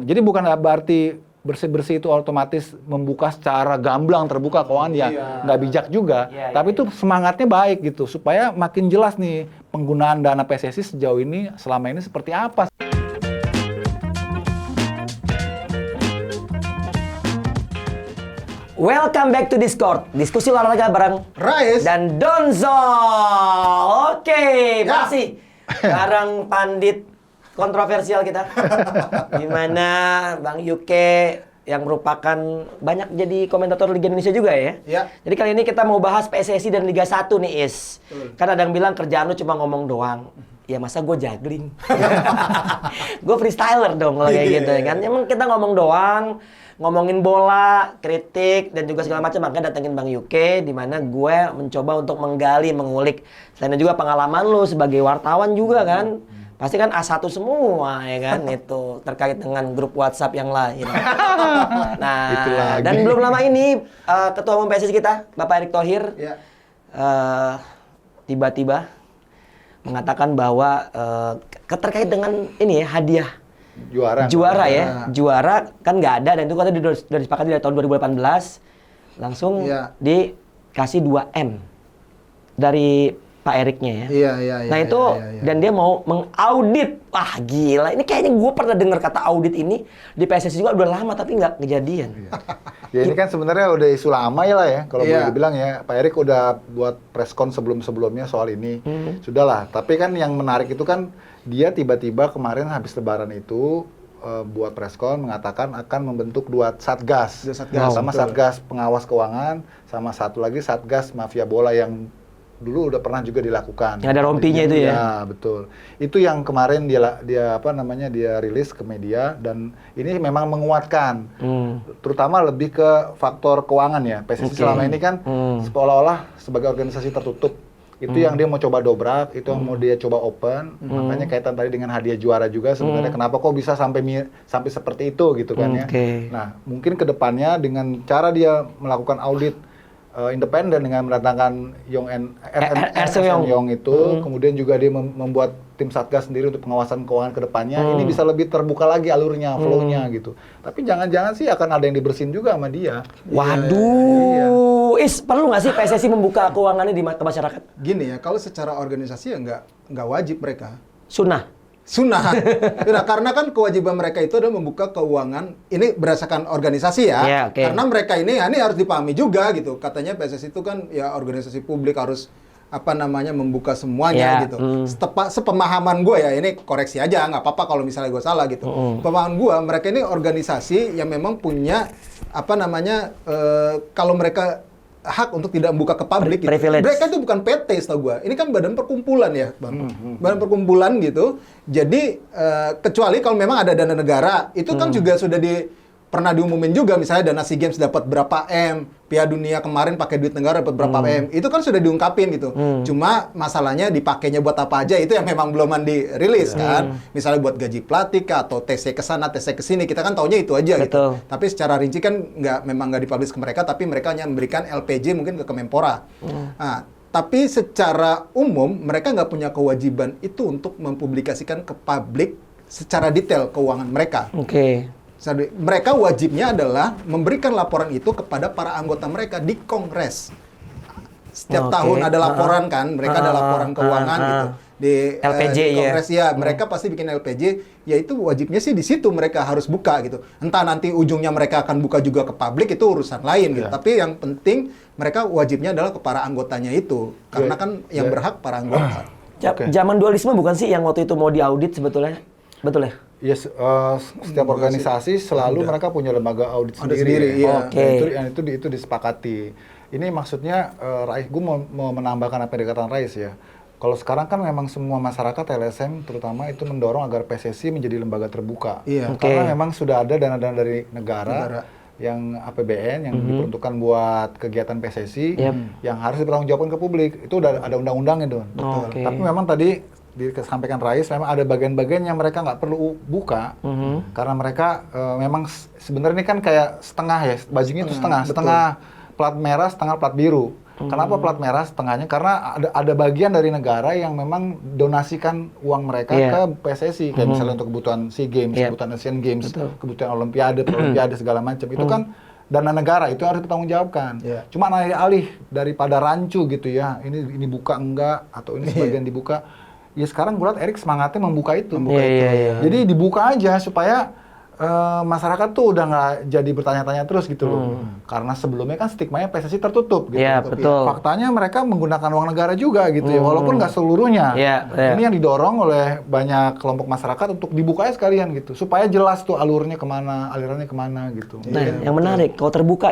Jadi bukan berarti bersih-bersih itu otomatis membuka secara gamblang terbuka keuangan ya nggak bijak juga. Tapi itu semangatnya baik gitu supaya makin jelas nih penggunaan dana PSSI sejauh ini selama ini seperti apa. Welcome back to Discord. Diskusi olahraga bareng Rais dan Donzo. Oke, masih bareng pandit kontroversial kita. Gimana Bang Yuke yang merupakan banyak jadi komentator Liga Indonesia juga ya? Ya. Jadi kali ini kita mau bahas PSSI dan Liga 1 nih, Is. Kan ada yang bilang kerjaan lu cuma ngomong doang. Ya masa gue juggling? Gue freestyler dong kalau kayak gitu ya kan. Emang kita ngomong doang, ngomongin bola, kritik, dan juga segala macam. Makanya datengin Bang Yuke, di mana gue mencoba untuk menggali, mengulik. Selain itu juga pengalaman lu sebagai wartawan juga kan. Pasti kan A1 semua ya kan, itu terkait dengan grup WhatsApp yang lain. Nah, dan belum lama ini Ketua Umum PSSI kita, Bapak Erick Thohir, tiba-tiba mengatakan bahwa terkait dengan ini ya, hadiah juara ya, juara kan nggak ada, dan itu kan sudah disepakati dari tahun 2018, langsung dikasih 2M dari Pak Eriknya ya. Nah itu dan dia mau mengaudit. Wah gila, ini kayaknya gue pernah dengar kata audit ini di PSSI juga udah lama tapi nggak kejadian. Ya ini kan sebenarnya udah isu lama ya kalau boleh dibilang ya. Pak Erik udah buat preskon sebelum-sebelumnya soal ini. Sudahlah, tapi kan yang menarik itu kan dia tiba-tiba kemarin habis lebaran itu buat preskon mengatakan akan membentuk 2 satgas. Sama satgas pengawas keuangan, sama satu lagi satgas mafia bola yang dulu udah pernah juga dilakukan. Yang ada rompinya itu ya? Ya, betul. Itu yang kemarin dia rilis ke media, dan ini memang menguatkan. Terutama lebih ke faktor keuangan ya. PSSI selama ini kan seolah-olah sebagai organisasi tertutup. Itu yang dia mau coba dobrak, itu yang mau dia coba open. Makanya kaitan tadi dengan hadiah juara juga sebenarnya kenapa kok bisa sampai seperti itu gitu kan ya. Nah, mungkin ke depannya dengan cara dia melakukan audit independen dengan mendatangkan Yong itu, kemudian juga dia membuat tim satgas sendiri untuk pengawasan keuangan ke depannya, ini bisa lebih terbuka lagi alurnya, flow-nya gitu. Tapi jangan-jangan sih akan ada yang dibersihin juga sama dia. Waduh, Is, perlu nggak sih PSSI membuka keuangannya ke masyarakat? Gini ya, kalau secara organisasi ya nggak wajib mereka. Sunnah, karena kan kewajiban mereka itu adalah membuka keuangan, ini berdasarkan organisasi ya. Karena mereka ini harus dipahami juga gitu. Katanya PSSI itu kan ya organisasi publik, harus membuka semuanya gitu. Sepemahaman gue ya, ini koreksi aja, nggak apa-apa kalau misalnya gue salah gitu. Pemahaman gue, mereka ini organisasi yang memang punya kalau mereka hak untuk tidak membuka ke publik gitu. Mereka itu bukan PT setahu gua. Ini kan badan perkumpulan ya, Bang. Badan perkumpulan gitu. Jadi kecuali kalau memang ada dana negara, itu kan juga sudah pernah diumumin juga, misalnya dana SEA Games dapat berapa M, Piala Dunia kemarin pakai duit negara dapat berapa M. Itu kan sudah diungkapin gitu. Cuma masalahnya dipakainya buat apa aja, itu yang memang belum dirilis kan. Misalnya buat gaji pelatih atau TC ke sana, TC ke sini, kita kan taunya itu aja gitu. Tapi secara rinci kan memang nggak dipublish ke mereka, tapi mereka hanya memberikan LPJ mungkin ke Kemenpora. Nah, tapi secara umum mereka nggak punya kewajiban itu untuk mempublikasikan ke publik secara detail keuangan mereka. Mereka wajibnya adalah memberikan laporan itu kepada para anggota mereka di Kongres. Setiap tahun ada laporan kan, mereka ada laporan keuangan gitu. Di LPJ di Kongres mereka pasti bikin LPJ, yaitu wajibnya sih di situ mereka harus buka gitu. Entah nanti ujungnya mereka akan buka juga ke publik, itu urusan lain gitu. Tapi yang penting mereka wajibnya adalah ke para anggotanya itu. Karena kan yang berhak para anggota. Zaman dualisme bukan sih yang waktu itu mau diaudit sebetulnya? Betul ya? Yes, setiap organisasi selalu mereka punya lembaga audit sendiri. Itu disepakati. Ini maksudnya, gue mau menambahkan apa yang dikatakan Rais ya. Kalau sekarang kan memang semua masyarakat LSM terutama itu mendorong agar PSSI menjadi lembaga terbuka. Karena memang sudah ada dana-dana dari negara yang APBN yang diperuntukkan buat kegiatan PSSI yang harus dipertanggungjawabkan ke publik. Itu udah ada undang-undangnya, Don. Tapi memang tadi disampaikan Rais, memang ada bagian-bagian yang mereka nggak perlu buka karena mereka memang sebenarnya ini kan kayak setengah ya, bajunya itu setengah plat merah, setengah plat biru. Kenapa plat merah setengahnya? Karena ada bagian dari negara yang memang donasikan uang mereka ke PSSI, kayak misalnya untuk kebutuhan SEA Games, kebutuhan Asian Games, kebutuhan Olimpiade, Paralimpiade segala macam. Itu kan dana negara, itu harus dipertanggungjawabkan. Cuma alih daripada rancu gitu ya, ini buka enggak atau ini sebagian dibuka. Ya sekarang gue lihat Erik semangatnya membuka itu. Jadi dibuka aja supaya masyarakat tuh udah nggak jadi bertanya-tanya terus gitu loh. Karena sebelumnya kan stigmanya PSSI tertutup gitu. Iya, betul. Faktanya mereka menggunakan uang negara juga gitu ya, walaupun nggak seluruhnya. Ini yang didorong oleh banyak kelompok masyarakat untuk dibuka sekalian gitu, supaya jelas tuh alurnya kemana, alirannya kemana gitu. Nah, yang menarik, kalau terbuka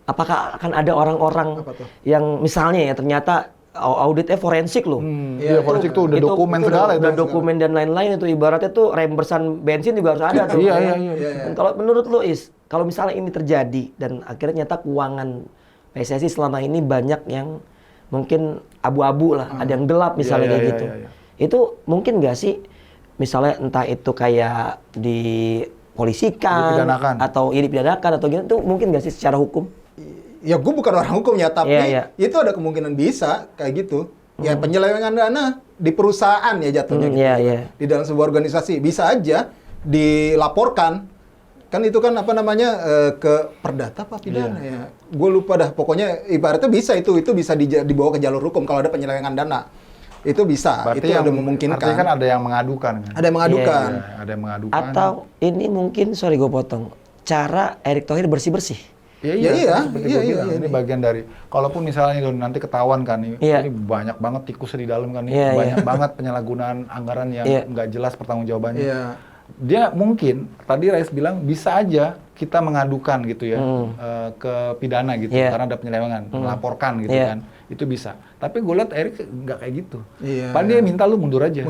apakah akan ada orang-orang yang misalnya ya ternyata auditnya forensik loh. Iya, forensik tuh udah dokumen segala itu. Udah dokumen dan lain-lain itu, ibaratnya tuh reimbursan bensin juga harus ada tuh. Iya. Dan kalau menurut lo kalau misalnya ini terjadi dan akhirnya nyata keuangan PSSI selama ini banyak yang mungkin abu-abu lah, ada yang gelap misalnya kayak gitu. Itu mungkin nggak sih misalnya entah itu kayak dipolisikan atau dipidanakan atau gitu, mungkin nggak sih secara hukum? Ya gue bukan orang hukum ya, tapi itu ada kemungkinan bisa kayak gitu. Ya penyelewengan dana di perusahaan ya jatuhnya gitu. Di dalam sebuah organisasi bisa aja dilaporkan. Kan itu kan apa namanya ke perdata apa pidana ya. Gue lupa dah, pokoknya ibaratnya bisa itu bisa dibawa ke jalur hukum kalau ada penyelewengan dana. Itu bisa, berarti itu yang ada memungkinkan. Artinya kan ada yang mengadukan kan? Ada yang mengadukan. Ada yang mengadukan. Atau ini mungkin, sorry gue potong, cara Erick Thohir bersih-bersih. Iya. Ini bagian dari, kalaupun misalnya nanti ketahuan kan, ini banyak banget tikusnya di dalam kan, banyak banget penyalahgunaan anggaran yang nggak jelas pertanggungjawabannya. Dia mungkin, tadi Rais bilang, bisa aja kita mengadukan gitu ya, ke pidana gitu, karena ada penyelewengan, melaporkan gitu kan, itu bisa. Tapi gue lihat Erik nggak kayak gitu. Padahal dia minta lu mundur aja.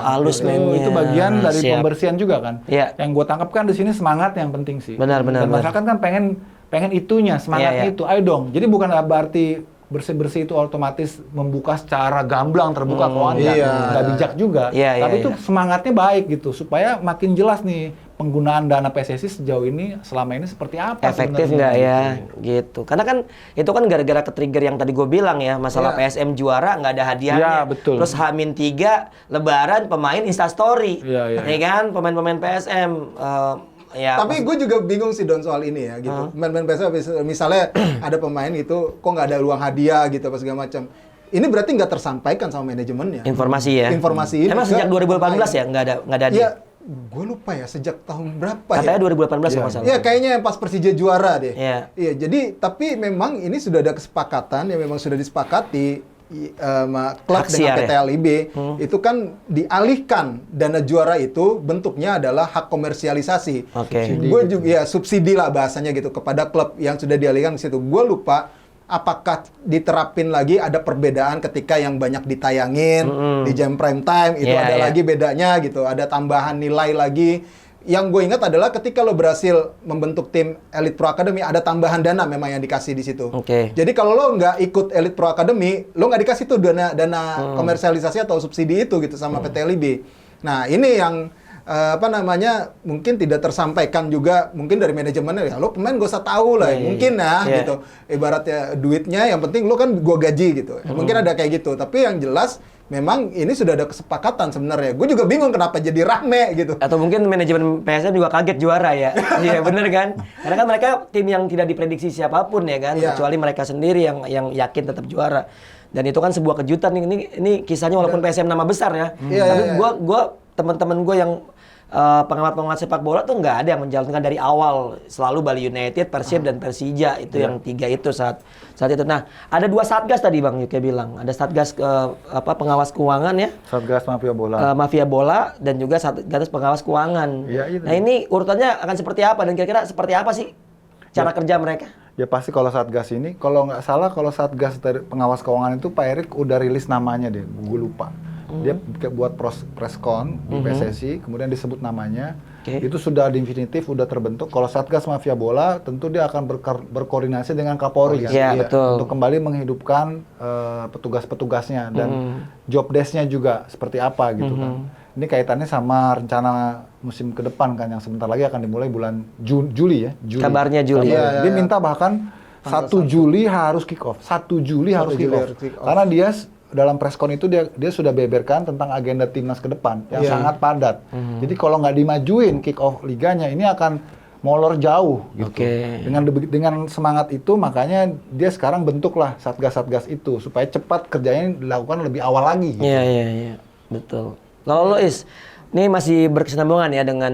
Halus mainnya. Itu bagian dari pembersihan juga kan. Yang gue tangkap kan di sini semangat yang penting sih. Benar. Dan masyarakat kan pengen itunya, semangatnya itu. Ayo dong. Jadi bukan berarti bersih-bersih itu otomatis membuka secara gamblang terbuka keuangan, nggak bijak juga. Tapi itu semangatnya baik gitu, supaya makin jelas nih penggunaan dana PSSI sejauh ini selama ini seperti apa, efektif nggak ya gitu. Karena kan itu kan gara-gara ke-trigger yang tadi gue bilang ya, masalah PSM juara nggak ada hadiahnya, terus H-3 Lebaran pemain Instastory, ya kan, pemain-pemain PSM. Tapi gue juga bingung sih Don soal ini ya gitu. Pemain PSM misalnya ada pemain gitu, kok nggak ada ruang hadiah gitu apa segala macam. Ini berarti nggak tersampaikan sama manajemennya. Informasi ini. Emang sejak 2018 ya nggak ada hadiah? Ya, gue lupa ya sejak tahun berapa. Katanya 2018 ya masalah. Iya, kayaknya yang pas Persija juara deh. Iya, jadi tapi memang ini sudah ada kesepakatan yang memang sudah disepakati klub dengan PT LIB itu kan dialihkan dana juara itu bentuknya adalah hak komersialisasi. Gue juga ya subsidi lah bahasanya gitu kepada klub yang sudah dialihkan ke situ. Gue lupa apakah diterapin lagi ada perbedaan ketika yang banyak ditayangin di jam prime time itu ada lagi bedanya gitu, ada tambahan nilai lagi. Yang gue ingat adalah ketika lo berhasil membentuk tim Elite Pro Academy ada tambahan dana memang yang dikasih di situ. Jadi kalau lo nggak ikut Elite Pro Academy, lo nggak dikasih tuh dana komersialisasi atau subsidi itu gitu sama PT LIB. Nah ini yang mungkin tidak tersampaikan juga mungkin dari manajemennya, ya lo pemain gak usah tahu lah, mungkin gitu. Ibaratnya duitnya yang penting lo kan gua gaji gitu. Mungkin ada kayak gitu, tapi yang jelas memang ini sudah ada kesepakatan sebenarnya. Gue juga bingung kenapa jadi rame gitu. Atau mungkin manajemen PSM juga kaget juara ya. Iya bener kan? Karena kan mereka tim yang tidak diprediksi siapapun ya kan, kecuali mereka sendiri yang yakin tetap juara. Dan itu kan sebuah kejutan. Ini kisahnya walaupun PSM nama besar ya. Tapi gua teman-teman gue yang pengamat-pengamat sepak bola tuh nggak ada yang menjalankan dari awal, selalu Bali United, Persib dan Persija itu yang tiga itu saat itu. Nah, ada dua satgas tadi Bang Yuke bilang, ada satgas pengawas keuangan ya, satgas mafia bola, mafia bola dan juga satgas pengawas keuangan. Nah ini urutannya akan seperti apa dan kira-kira seperti apa sih cara kerja mereka? Ya pasti kalau satgas ini, kalau nggak salah kalau satgas dari pengawas keuangan itu Pak Erik udah rilis namanya deh, gue lupa. Dia buat preskon di PSSI, kemudian disebut namanya. Itu sudah definitif, sudah terbentuk. Kalau Satgas Mafia Bola, tentu dia akan berkoordinasi dengan Kapolri untuk kembali menghidupkan petugas-petugasnya dan job desk-nya juga seperti apa gitu kan. Ini kaitannya sama rencana musim ke depan kan, yang sebentar lagi akan dimulai bulan Juli ya. Kabarnya Juli. Dia minta bahkan 1 Juli harus kick off. 1 Juli harus kick off. Karena dia dalam preskon itu dia sudah beberkan tentang agenda timnas ke depan yang sangat padat. Jadi kalau nggak dimajuin kick off liganya ini akan molor jauh gitu. Dengan semangat itu makanya dia sekarang bentuklah satgas-satgas itu supaya cepat kerjanya dilakukan lebih awal lagi. Gitu. Iya. Betul. Kalau lo ini masih berkesinambungan ya dengan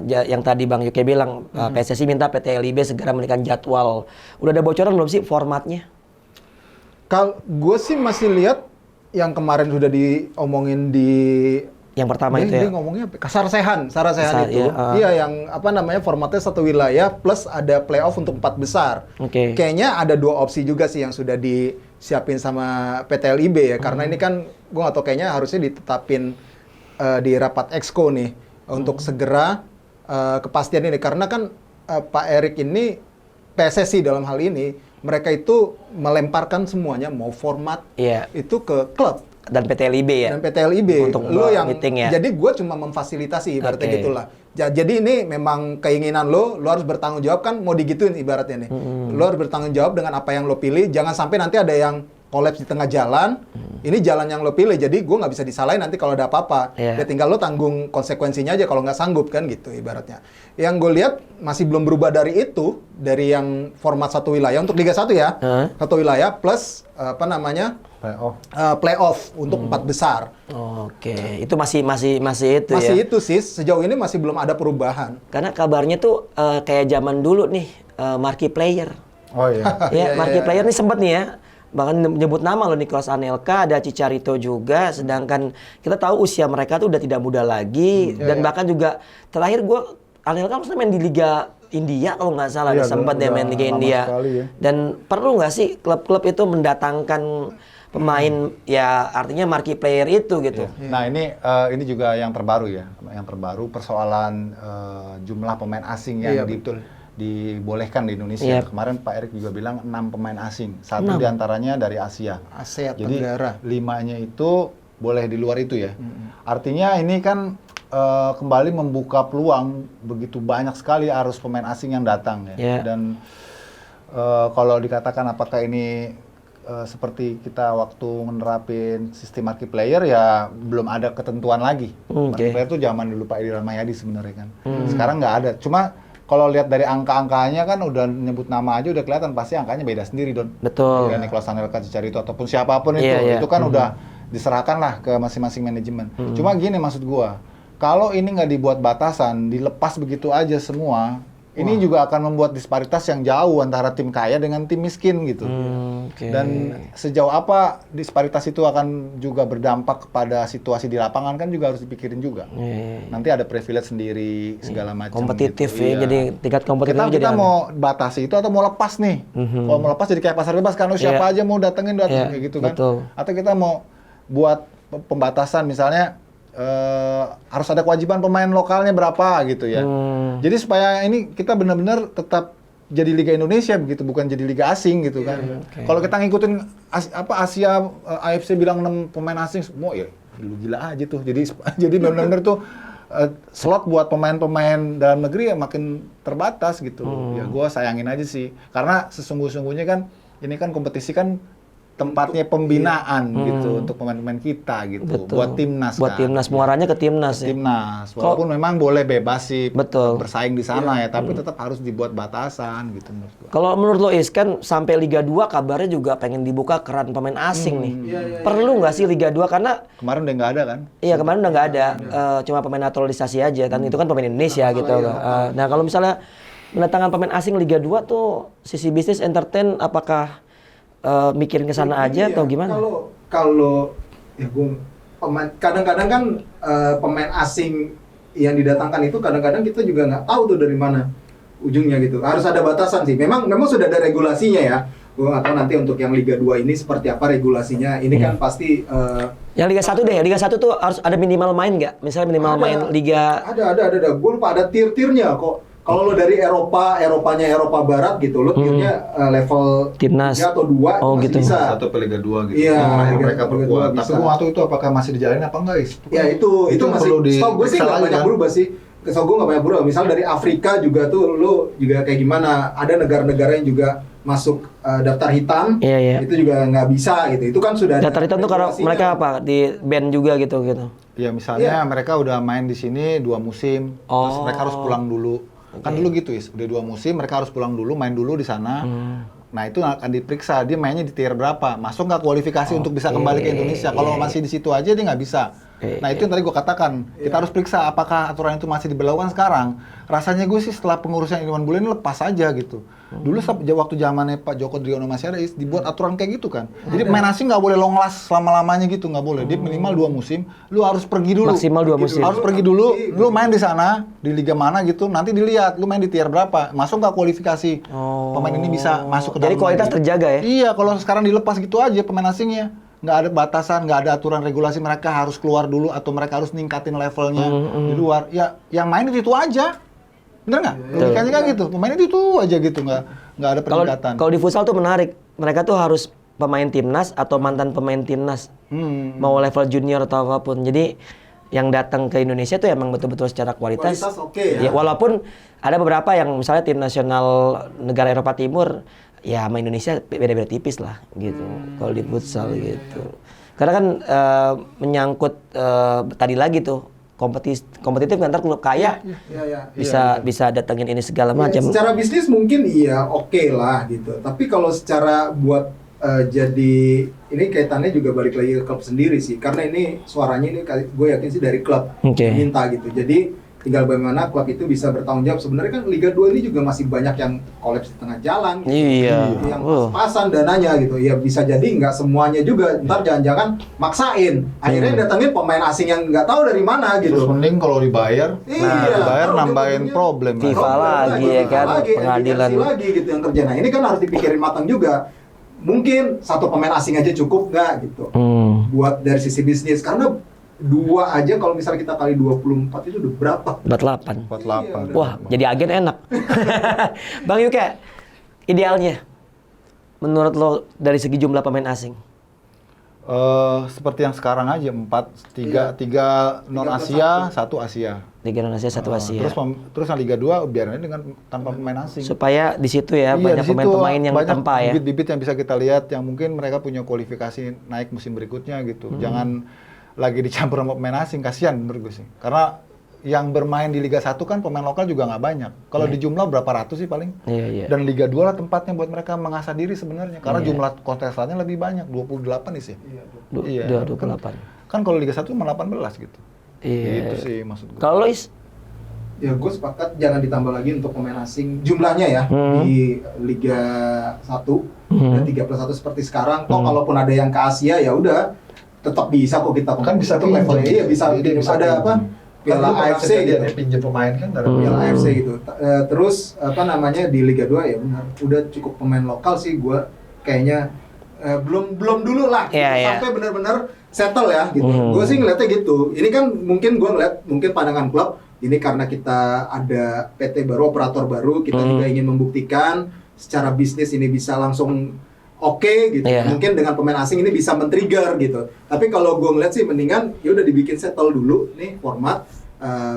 yang tadi Bang Yuke bilang PSSI minta PT LIB segera menekan jadwal. Udah ada bocoran belum sih formatnya? Kalau gue sih masih lihat yang kemarin sudah diomongin di yang pertama itu ya. Dia ngomongnya Sarasehan itu. Iya yang formatnya 1 wilayah plus ada playoff untuk 4 besar. Kayaknya ada 2 opsi juga sih yang sudah disiapin sama PT LIB ya. Karena ini kan gue nggak tahu kayaknya harusnya ditetapin di rapat Exco nih untuk segera kepastian ini karena kan Pak Erik ini PSSI dalam hal ini mereka itu melemparkan semuanya mau format itu ke klub dan PT LIB ya. Dan PT LIB untuk lo yang meeting ya. Jadi gue cuma memfasilitasi ibaratnya gitulah. Jadi ini memang keinginan lo harus bertanggung jawab kan mau digituin ibaratnya nih. Lo harus bertanggung jawab dengan apa yang lo pilih. Jangan sampai nanti ada yang kolaps di tengah jalan, ini jalan yang lo pilih, jadi gue nggak bisa disalahin nanti kalau ada apa-apa. Ya tinggal lo tanggung konsekuensinya aja kalau nggak sanggup kan gitu ibaratnya. Yang gue lihat masih belum berubah dari itu, dari yang format 1 wilayah untuk Liga 1 ya, 1 wilayah plus playoff untuk 4 besar. Itu masih itu ya? Masih itu sih, sejauh ini masih belum ada perubahan. Karena kabarnya tuh kayak zaman dulu nih, marquee player. Oh iya. Marquee player nih sempat nih ya. Bahkan nyebut nama loh Nicholas Anelka, ada Chicharito juga, sedangkan kita tahu usia mereka tuh udah tidak muda lagi dan bahkan juga terakhir Anelka maksudnya main di Liga India kalau nggak salah sempat dia main Liga India. Dan perlu nggak sih klub-klub itu mendatangkan pemain ya artinya marquee player itu gitu. Nah ini juga yang terbaru ya, persoalan jumlah pemain asing yang dibolehkan di Indonesia. Kemarin Pak Erik juga bilang 6 pemain asing. 1 diantaranya dari Asia. Jadi 5-nya itu boleh di luar itu ya. Artinya ini kan kembali membuka peluang begitu banyak sekali arus pemain asing yang datang ya. Dan kalau dikatakan apakah ini seperti kita waktu menerapin sistem marquee player ya belum ada ketentuan lagi. Marquee player itu zaman dulu Pak Edi Rahmayadi sebenarnya kan. Sekarang nggak ada. Cuma kalau lihat dari angka-angkanya kan udah nyebut nama aja udah kelihatan pasti angkanya beda sendiri Don. Betul. Nicholas Anelka, Chicharito ataupun siapapun itu kan udah diserahkan lah ke masing-masing manajemen. Cuma gini maksud gua, kalau ini nggak dibuat batasan, dilepas begitu aja semua, ini juga akan membuat disparitas yang jauh antara tim kaya dengan tim miskin gitu. Dan sejauh apa disparitas itu akan juga berdampak kepada situasi di lapangan kan juga harus dipikirin juga. Nanti ada privilege sendiri segala macam. Kompetitif gitu. ya, jadi tingkat kompetitif kita mau batasi itu atau mau lepas nih? Kalau mau lepas jadi kayak pasar bebas kan, siapa aja mau datengin kayak gitu kan? Atau kita mau buat pembatasan misalnya harus ada kewajiban pemain lokalnya berapa gitu ya. Jadi supaya ini kita benar-benar tetap jadi Liga Indonesia begitu, bukan jadi Liga asing gitu kan. Kalau kita ngikutin Asia, AFC bilang 6 pemain asing semua ya lu gila aja tuh. Jadi benar-benar tuh slot buat pemain-pemain dalam negeri ya makin terbatas gitu. Ya gua sayangin aja sih. Karena sesungguh-sungguhnya kan ini kan kompetisi kan tempatnya pembinaan gitu untuk pemain-pemain kita gitu. Betul. Buat timnas buat kan. timnas, muaranya ke timnas ya. Timnas. Walaupun memang boleh bebas sih bersaing di sana ya, tapi tetap harus dibuat batasan gitu menurut gua. Kalau menurut lo Is, kan sampai Liga 2 kabarnya juga pengen dibuka keran pemain asing nih. Perlu nggak sih Liga 2 karena kemarin udah nggak ada kan? Iya, kemarin udah nggak ada. Cuma pemain naturalisasi aja kan. Itu kan pemain Indonesia gitu. Nah, kalau misalnya mendatangkan pemain asing Liga 2 tuh sisi bisnis entertain apakah mikirin ke sana aja atau gimana? Kalau ya kadang-kadang kan pemain asing yang didatangkan itu kadang-kadang kita juga nggak tahu tuh dari mana ujungnya gitu. Harus ada batasan sih. Memang sudah ada regulasinya ya. Gue nggak tahu nanti untuk yang Liga 2 ini seperti apa regulasinya. Ini kan pasti yang Liga 1 deh. Liga 1 tuh harus ada minimal main nggak? Misalnya minimal main Liga. Ada. Gue lupa ada tier-tiernya kok. Kalau lo dari Eropanya Eropa Barat gitu, lo tiernya level timnas 3 atau 2 masih gitu. bisa. 1 ke Liga 2 gitu. Iya, mereka berkuat. Tapi waktu itu apakah masih dijalani apa enggak, Is? Ya itu masih, setahu gue sih nggak banyak berubah sih. so gue nggak banyak bro. Misal dari Afrika juga tuh, lu juga kayak gimana? Ada negara-negara yang juga masuk daftar hitam, itu juga nggak bisa gitu. Itu kan sudah daftar hitam tuh karena mereka apa di ban juga gitu. Ya misalnya mereka udah main di sini 2 musim, terus mereka harus pulang dulu. Kan dulu gitu udah 2 musim, mereka harus pulang dulu, main dulu di sana. Nah itu akan diperiksa, dia mainnya di tier berapa, masuk nggak kualifikasi untuk bisa kembali ke Indonesia. Kalau masih di situ aja dia nggak bisa. Nah itu yang tadi gue katakan, kita harus periksa apakah aturan itu masih diberlakukan sekarang. Rasanya gue sih setelah pengurusan Irwan Gule ini lepas aja gitu. Dulu waktu zamannya Pak Joko Driono masih ada, dibuat aturan kayak gitu kan. Jadi pemain asing nggak boleh long last selama-lamanya gitu, nggak boleh. Dia minimal 2 musim, lu harus pergi dulu. Maksimal 2 musim. Harus pergi dulu, lu main di sana, di liga mana gitu, nanti dilihat lu main di tier berapa, masuk nggak kualifikasi. Pemain ini bisa masuk ke dalam. Jadi kualitas terjaga ya? Iya, kalau sekarang dilepas gitu aja pemain asingnya. Nggak ada batasan, nggak ada aturan regulasi mereka harus keluar dulu atau mereka harus ningkatin levelnya di luar. Ya, yang main itu aja. Bener nggak? Logikanya kan gitu. Pemainnya itu aja gitu, nggak ada peningkatan. Kalau di futsal tuh menarik. Mereka tuh harus pemain timnas atau mantan pemain timnas. Mau level junior atau apapun. Jadi yang datang ke Indonesia tuh emang betul-betul secara kualitas oke ya. Walaupun ada beberapa yang misalnya tim nasional negara Eropa Timur ya sama Indonesia beda-beda tipis lah gitu. Kalau di futsal gitu. Karena kan menyangkut tadi lagi tuh kompetitif ntar klub kaya bisa datengin ini segala macam. Secara bisnis mungkin oke lah gitu. Tapi kalau secara buat jadi ini kaitannya juga balik lagi ke klub sendiri sih. Karena ini suaranya ini gue yakin sih dari klub minta gitu. Jadi tinggal bagaimana klub itu bisa bertanggung jawab. Sebenarnya kan Liga 2 ini juga masih banyak yang kolaps di tengah jalan gitu. Yang pas-pasan dananya gitu. Ya bisa jadi nggak semuanya juga. Ntar jangan-jangan maksain. Akhirnya datangin pemain asing yang nggak tahu dari mana gitu. Terus mending kalau dibayar, dibayar nambahin problem. FIFA lagi ya kan, pengadilan lagi gitu yang kerja. Nah ini kan harus dipikirin matang juga. Mungkin 1 pemain asing aja cukup nggak gitu. Buat dari sisi bisnis. Karena 2 aja kalau misalnya kita kali 24 itu udah berapa? 48. Wah, Iya, jadi agen enak. Bang Yuke, idealnya menurut lo dari segi jumlah pemain asing? Seperti yang sekarang aja 3 non Asia, 1 Asia. 3 non Asia, 1 Asia. Terus yang Liga 2 biarin dengan tanpa pemain asing. Supaya di situ ya banyak pemain-pemain yang ditempa ya. Bibit-bibit yang bisa kita lihat yang mungkin mereka punya kualifikasi naik musim berikutnya gitu. Jangan lagi dicampur sama pemain asing, kasihan menurut gue sih. Karena yang bermain di Liga 1 kan pemain lokal juga nggak banyak. Kalau di jumlah berapa ratus sih paling. Dan Liga 2 lah tempatnya buat mereka mengasah diri sebenarnya. Karena jumlah kontestannya lebih banyak, 28 sih. Iya, 28. Kan kalau Liga 1 cuma 18 gitu. Itu sih maksud gue. Kalau Lois? Ya gue sepakat jangan ditambah lagi untuk pemain asing jumlahnya ya di Liga 1 dan 3+1 seperti sekarang. Toh kalaupun ada yang ke Asia ya udah tetap bisa kok kita kan bisa tuh levelnya. Iya bisa ada apa? Piala AFC gitu. Pinjam pemain kan dari Piala AFC gitu. Terus apa namanya di Liga 2 ya benar. Udah cukup pemain lokal sih gue kayaknya belum dulu lah sampai benar-benar settle ya gitu. Gue sih ngeliatnya gitu. Ini kan mungkin gue ngeliat mungkin pandangan klub ini karena kita ada PT baru, operator baru, kita juga ingin membuktikan secara bisnis ini bisa langsung oke gitu. Mungkin dengan pemain asing ini bisa men-trigger gitu. Tapi kalau gue ngeliat sih mendingan ya udah dibikin settle dulu nih format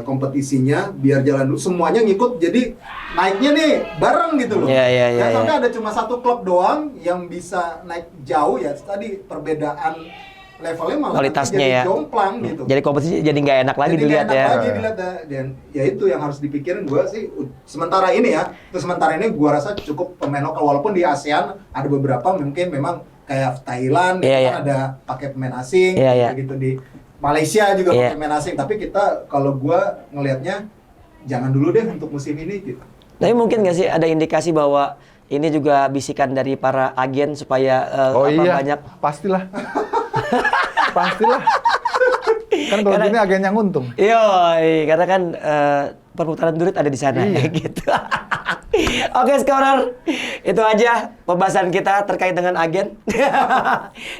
kompetisinya biar jalan dulu semuanya ngikut jadi naiknya nih bareng gitu loh. Jangan sampai ada cuma 1 klub doang yang bisa naik jauh ya tadi perbedaan levelnya malah kualitasnya jadi jomplang gitu. Jadi kompetisi jadi nggak enak lagi dilihat ya. Dan ya itu yang harus dipikirin gue sih sementara ini ya. Terus sementara ini gue rasa cukup pemain lokal walaupun di ASEAN ada beberapa mungkin memang kayak Thailand kan ada pakai pemain asing gitu di Malaysia juga pakai pemain asing. Tapi kita kalau gue ngelihatnya jangan dulu deh untuk musim ini gitu. Tapi mungkin nggak sih ada indikasi bahwa ini juga bisikan dari para agen supaya banyak pastilah. Pastilah. Kan kalau gini agen yang untung. Iya, karena kan perputaran duit ada di sana gitu. Oke, Scorer. Itu aja pembahasan kita terkait dengan agen.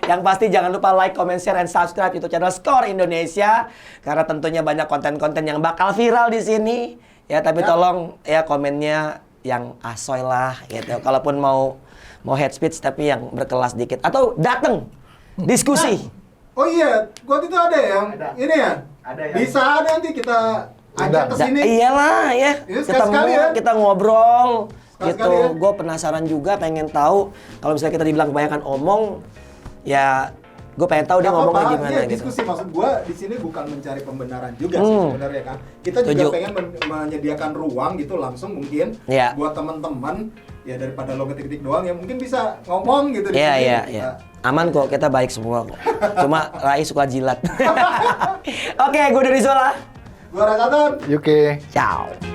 Yang pasti jangan lupa like, comment, share, and subscribe YouTube channel Skor Indonesia karena tentunya banyak konten-konten yang bakal viral di sini. Ya, tapi tolong ya komennya yang asoy lah gitu. Kalaupun mau head speech tapi yang berkelas dikit atau dateng diskusi. Oh iya, waktu itu ada yang ini ya. Ada ya. Bisa ada nanti kita ajak ke sini. Iyalah ya. Ini Ketemu, sekali-sekali ya. kita ngobrol Sekali-sekali gitu. ya. Gue penasaran juga, pengen tahu kalau misalnya kita dibilang kebanyakan omong, ya gue pengen tahu dia Nggak ngomongnya apa-apa, gimana iya, gitu. diskusi. Maksud gua di sini bukan mencari pembenaran juga sih sebenarnya kan. Kita Setuju. juga pengen menyediakan ruang gitu langsung mungkin Iya. buat teman-teman ya daripada lo ketik-ketik doang ya mungkin bisa ngomong gitu di Iya, sini. iya, Kita- iya. Aman kok, kita baik semua kok. Cuma Rai suka jilat. Oke, gue dari Zola. Gua Rakatan. UK. Ciao.